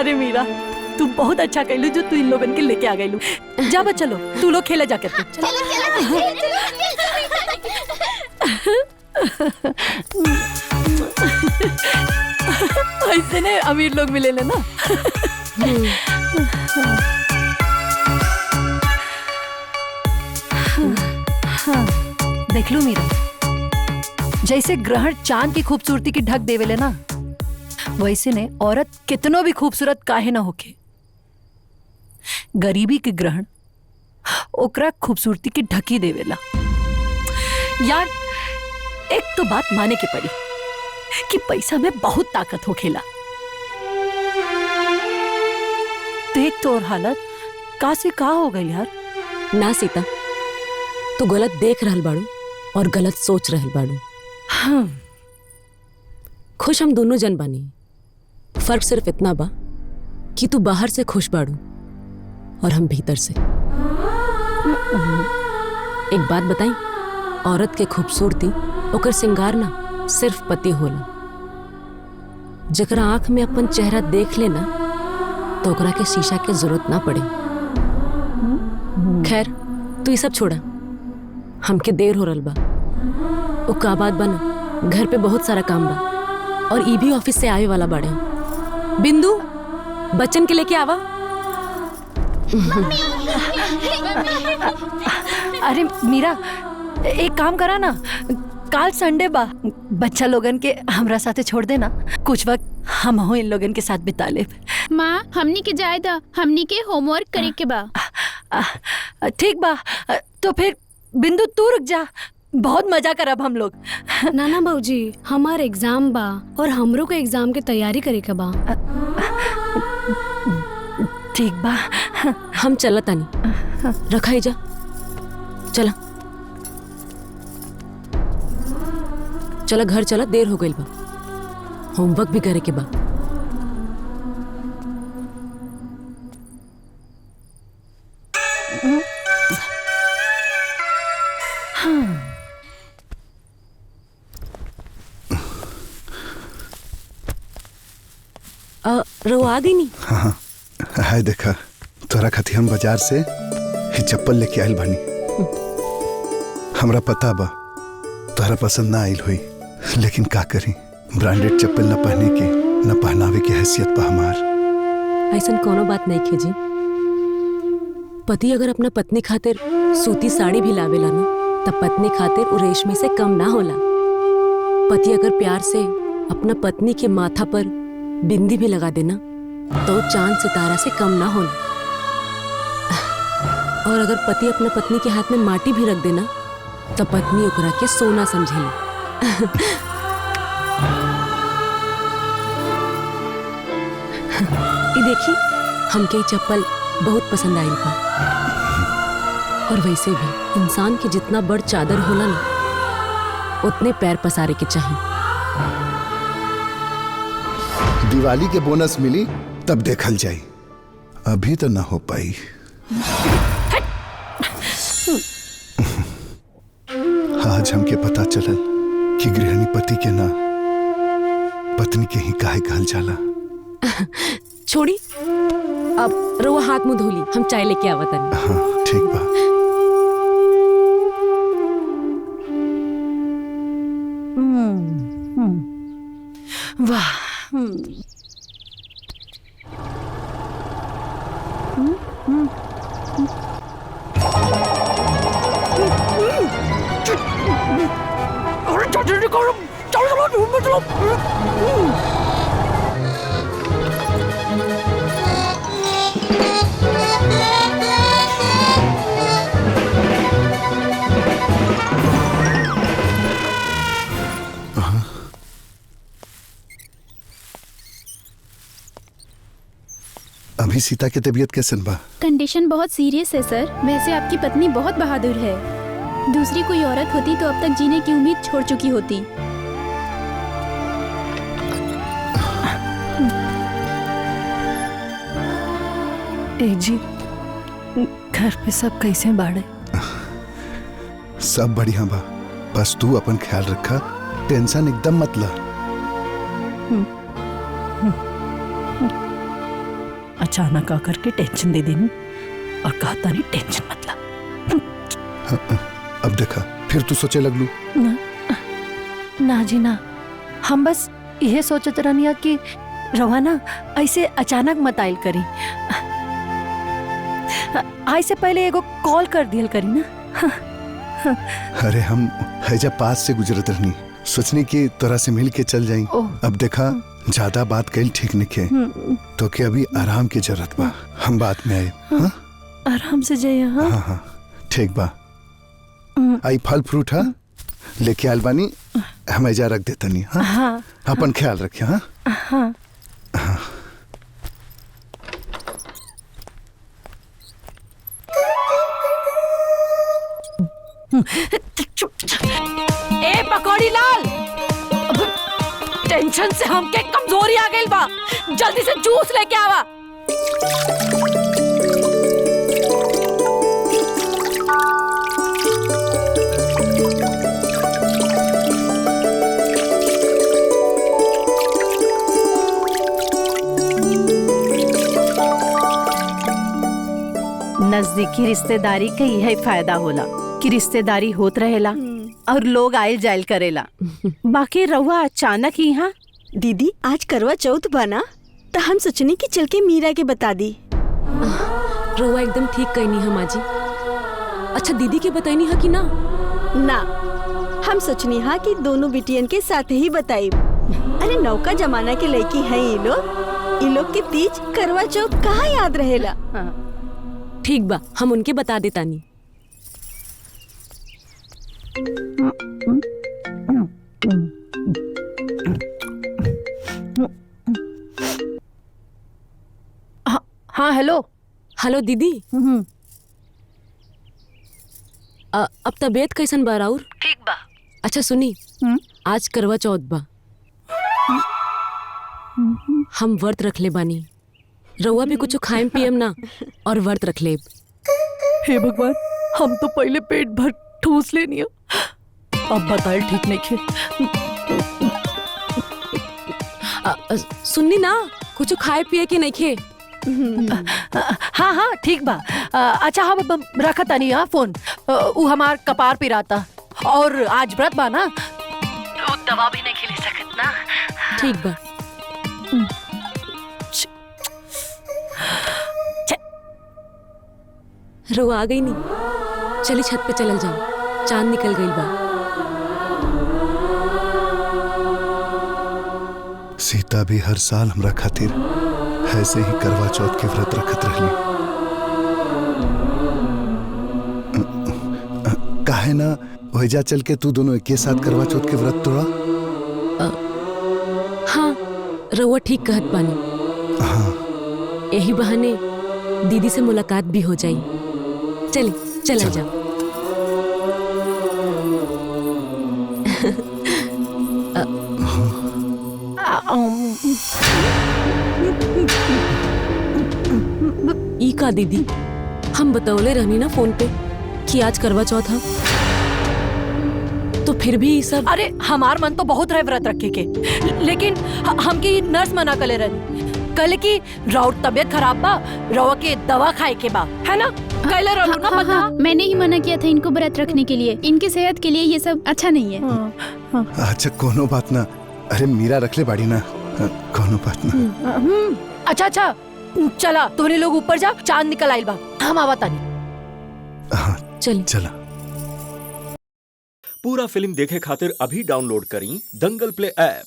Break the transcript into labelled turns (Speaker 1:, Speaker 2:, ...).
Speaker 1: अरे मीरा, तू बहुत अच्छा कहलू जो तू इन लोगन के लेके आ गईलू। जा बच्चा लोग, तू लोग खेला जाकर के। ऐसे ने अमीर लोग मिले ले ना। देख लो मीरा, जैसे ग्रहण चांद की खूबसूरती की ढक देवेले ना, वैसे ने औरत कितनो भी खूबसूरत काहे ना होके, गरीबी के ग्रहण ओकरा खूबसूरती की ढकी देवेला। यार एक तो बात माने के पड़ी कि पैसा में बहुत ताकत होखेला। देख तो और हालत का से का हो गई यार।
Speaker 2: ना सीता, तू गलत देख रहल बाड़ू और गलत सोच रहल बाड़ू।
Speaker 1: हाँ।
Speaker 2: खुश हम दोनों जन बानी, फर्क सिर्फ इतना बा कि तू बाहर से खुश बाड़ू और हम भीतर से। एक बात बताई, औरत के खूबसूरती ओकर सिंगार ना सिर्फ पति होला। जकरा आंख में अपन चेहरा देख लेना तो ओकरा के शीशा के जरूरत ना पड़े। खैर तू ये सब छोड़ा, हमके देर हो रहा बा। ओ का बात बना, घर पे बहुत सारा काम बा और ई भी ऑफिस से आवे वाला बाड़े। बिंदु, बच्चन के लेके आवा।
Speaker 1: अरे मीरा, एक काम करा ना, काल संडे बा, बच्चा लोगन के हमरा साथे छोड़ देना, कुछ वक्त हम हो इन लोगन के साथ बिता ले।
Speaker 3: माँ, हमनी के जाए दा, हमनी के होमवर्क करे के बा।
Speaker 1: ठीक बा, तो फिर बिंदु तू रुक जा, बहुत मजा करब हम लोग।
Speaker 4: नाना बाबूजी, हमार एग्जाम बा और हमरो को एग्जाम के तैयारी करे के बा।
Speaker 1: ठीक बा,
Speaker 2: हम चला तानी, रखा ही जा, चला चला घर चला, देर हो गई बा, होमवर्क भी करे के बा। रो आ गई नी?
Speaker 5: हाँ, हाय देखा, तोरा खातिर हम बाजार से ही चप्पल लेके आयल बानी। हमरा पता बा तोरा पसंद ना आयल हुई, लेकिन का करी, ब्रांडेड चप्पल न पहने के न पहनावे की हैसियत बा हमार।
Speaker 2: ऐसा कोनो बात नहीं खेजी। पति अगर अपना पत्नी खातिर सूती साड़ी भी लावेला ना, तब पत्नी खातिर उ रेशमी से कम ना होला। पति अगर प्यार से अपना पत्नी के माथा पर बिंदी भी लगा देना तो चांद सितारा से कम ना होना। और अगर पति अपना पत्नी के हाथ में माटी भी रख देना तो पत्नी ओकरा के सोना समझेली। ये देखी, हमके चप्पल बहुत पसंद आई बा। और वैसे भी इंसान के जितना बड़ चादर होला ना, उतने पैर पसारे के चाहिए।
Speaker 5: दिवाली के बोनस मिली तब देखल जाई, अभी तो ना हो पाई। आज हमके पता चलल कि गृहिणी पति के ना, पत्नी के ही काहे कहल जाला।
Speaker 2: छोड़ी, अब रोआ हाथ मुंह धोली, हम चाय लेके आवा तानी।
Speaker 5: हाँ ठीक बा।
Speaker 1: वाह,
Speaker 5: अभी सीता की तबीयत कैसन बा?
Speaker 3: कंडीशन बहुत सीरियस है सर। वैसे आपकी पत्नी बहुत बहादुर है, दूसरी कोई औरत होती तो अब तक जीने की उम्मीद छोड़ चुकी होती।
Speaker 1: ए जी, घर पे सब कैसे बाड़े?
Speaker 5: सब बढ़िया बा, बस तू अपन ख्याल रखा, टेंशन एकदम मत ला।
Speaker 1: अचानक आकर के टेंशन दे देनी और कहता नहीं टेंशन मतलब।
Speaker 5: अब देखा फिर तू सोचे लगलू।
Speaker 1: ना जी ना, हम बस यह सोचत रहनिया कि रवाना ऐसे अचानक मत आइल करी, आई से पहले एगो कॉल कर दियल करी ना।
Speaker 5: अरे हम हैजा पास से गुजरत रहनी, सोचनी कि तोरा से मिल के चल जाई। अब देखा ज्यादा बात कल ठीक नहीं है, तो कि अभी आराम की जरूरत बा, हम बात में आए। हाँ?
Speaker 1: आराम से जाइए। हाँ
Speaker 5: हाँ हाँ ठीक बा। आई फल फ्रूट है लेके आल बानी, हम हैजा रख देता नहीं। हाँ?
Speaker 1: हाँ
Speaker 5: अपन ख्याल रखिए। हाँ
Speaker 1: हाँ ए पकौड़ी लाल, टेंशन से हमके कमजोरी आ गई बा, जल्दी से जूस लेके आवा। नजदीकी रिश्तेदारी का यही फायदा होला कि रिश्तेदारी होत रहेला और लोग आयल जायल करेला। बाकी रहुआ अचानक ही यहाँ।
Speaker 6: दीदी आज करवा चौथ बना तो हम सोचने की चल के मीरा के बता दी।
Speaker 2: रउआ एकदम ठीक कहनी है माँ जी। अच्छा दीदी के बताइनी है कि ना?
Speaker 6: ना, हम सोचनी हा कि दोनों बिटियन के साथ ही बताई। अरे नौका जमाना के लड़की है ये लोग के तीज करवा चौथ कहाँ याद रहेला।
Speaker 2: ठीक बा, हम उनके बता देतानी।
Speaker 1: हाँ हेलो।
Speaker 2: हेलो दीदी। अब तबीयत कैसन बा राउर?
Speaker 1: ठीक बा।
Speaker 2: अच्छा सुनी, आज करवा चौथ बा, हम व्रत रख ले बानी। रउआ भी कुछ खाएम पियम ना और व्रत रख ले।
Speaker 1: हे भगवान, हम तो पहले पेट भर ठूस लेनी, अब बताए ठीक नहीं खे।
Speaker 2: सुननी ना, कुछ खाए पिए के नहीं खे।
Speaker 1: हाँ हाँ ठीक बा। अच्छा हम रखा तानी फोन, उ हमार कपार पिराता और आज व्रत बा ना, दवा भी नहीं खिले सकत ना।
Speaker 2: ठीक बा। रो आ गई नहीं, चली छत पे चलल जाओ, चांद निकल गई बा।
Speaker 5: सीता भी हर साल हमरा खातिर ऐसे ही करवा चौथ के व्रत रखत रहली। काहे ना वहीजा चल के तू दोनों एक साथ करवा चौथ के व्रत तोड़ा।
Speaker 2: हाँ रउआ ठीक कहत बानी।
Speaker 5: हाँ
Speaker 2: यही बहाने दीदी से मुलाकात भी हो जाई। चली चलल जाओ। ई का दीदी, हम बतौले रहनी ना फोन पे कि आज करवा चौथ है, तो फिर भी ये सब।
Speaker 1: अरे हमार मन तो बहुत रहे व्रत रखे के, लेकिन हमकी नर्स मना कले रहनी, कल की राउर तबियत खराब बा, रवा के दवा खाए के बा, है ना? कल रहू ना पता।
Speaker 3: हाँ, मैंने ही मना किया था इनको व्रत रखने के लिए, इनकी सेहत के लिए ये सब अच्छा नहीं है।
Speaker 5: अच्छा कोनो बात ना, अरे मीरा रख ले बाड़ी ना, कोनो बात ना।
Speaker 1: अच्छा अच्छा चला, तोरे लोग ऊपर जा, चांद निकल आइल बा, हम आवा तानी।
Speaker 5: हाँ
Speaker 2: चल
Speaker 5: चला।
Speaker 7: पूरा फिल्म देखे खातिर अभी डाउनलोड करी दंगल प्ले ऐप।